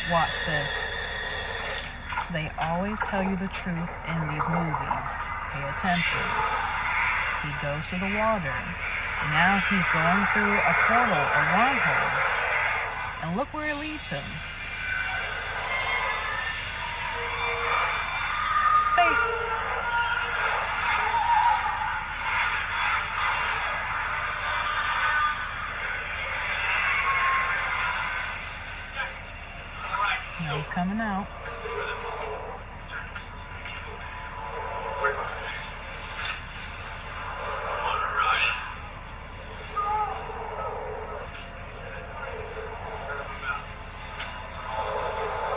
Watch this. They always tell you the truth in these movies. Pay attention. He goes to the water. Now he's going through a portal, a wormhole. And look where it leads him. Space. Now he's coming out.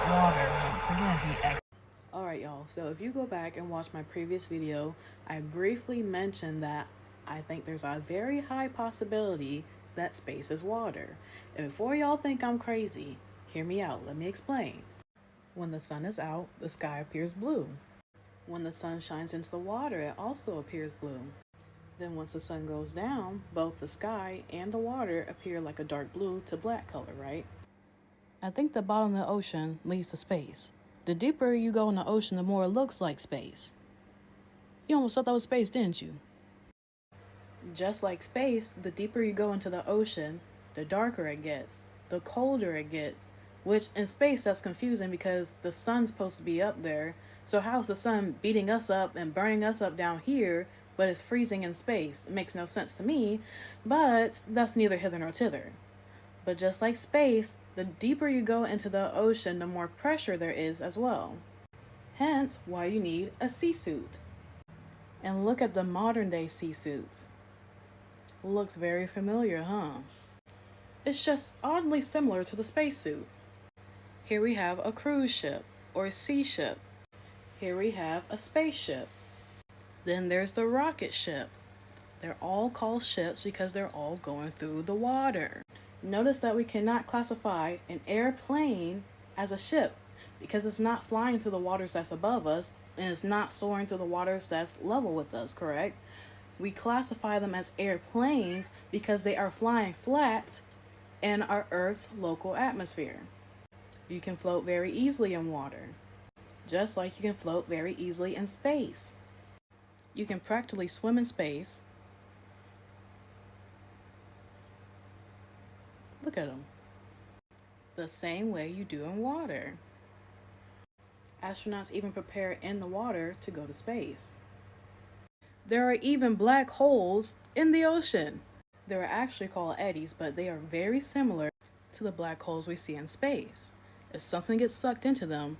Water, once again, he exits. Alright y'all, so if you go back and watch my previous video, I briefly mentioned that I think there's a very high possibility that space is water. And before y'all think I'm crazy, hear me out, let me explain. When the sun is out, the sky appears blue. When the sun shines into the water, it also appears blue. Then once the sun goes down, both the sky and the water appear like a dark blue to black color, right? I think the bottom of the ocean leads to space. The deeper you go in the ocean, the more it looks like space. You almost thought that was space, didn't you? Just like space, the deeper you go into the ocean, the darker it gets, the colder it gets, which in space that's confusing because the sun's supposed to be up there. So how's the sun beating us up and burning us up down here, but it's freezing in space? It makes no sense to me, but that's neither hither nor thither. But just like space, the deeper you go into the ocean, the more pressure there is as well. Hence why you need a sea suit. And look at the modern day sea suits. Looks very familiar, huh? It's just oddly similar to the spacesuit. Here we have a cruise ship or a sea ship. Here we have a spaceship. Then there's the rocket ship. They're all called ships because they're all going through the water. Notice that we cannot classify an airplane as a ship because it's not flying through the waters that's above us and it's not soaring through the waters that's level with us, correct? We classify them as airplanes because they are flying flat in our Earth's local atmosphere. You can float very easily in water, just like you can float very easily in space. You can practically swim in space. Look at them. The same way you do in water. Astronauts even prepare in the water to go to space. There are even black holes in the ocean. They're actually called eddies, but they are very similar to the black holes we see in space. If something gets sucked into them,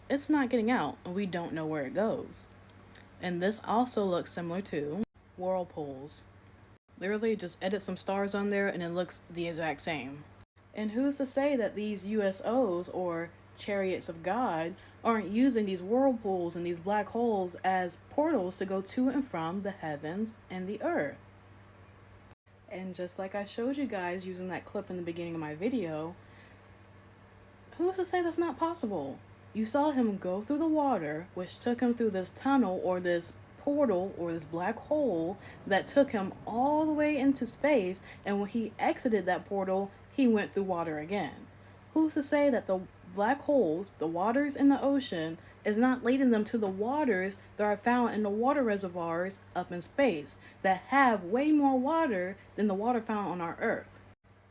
it's not getting out, and we don't know where it goes. And this also looks similar to whirlpools. Literally just edit some stars on there and it looks the exact same. And who's to say that these USOs or chariots of God aren't using these whirlpools and these black holes as portals to go to and from the heavens and the earth? And just like I showed you guys using that clip in the beginning of my video, who's to say that's not possible? You saw him go through the water, which took him through this tunnel or this portal or this black hole that took him all the way into space, and when he exited that portal, he went through water again. Who's to say that the black holes, the waters in the ocean, is not leading them to the waters that are found in the water reservoirs up in space that have way more water than the water found on our Earth?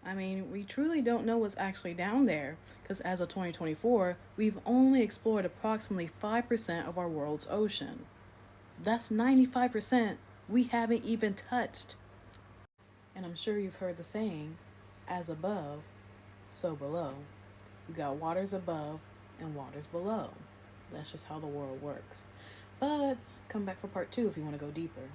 I mean, we truly don't know what's actually down there because as of 2024, we've only explored approximately 5% of our world's ocean. That's 95% we haven't even touched. And I'm sure you've heard the saying, as above, so below. You got waters above and waters below. That's just how the world works. But come back for part 2 if you want to go deeper.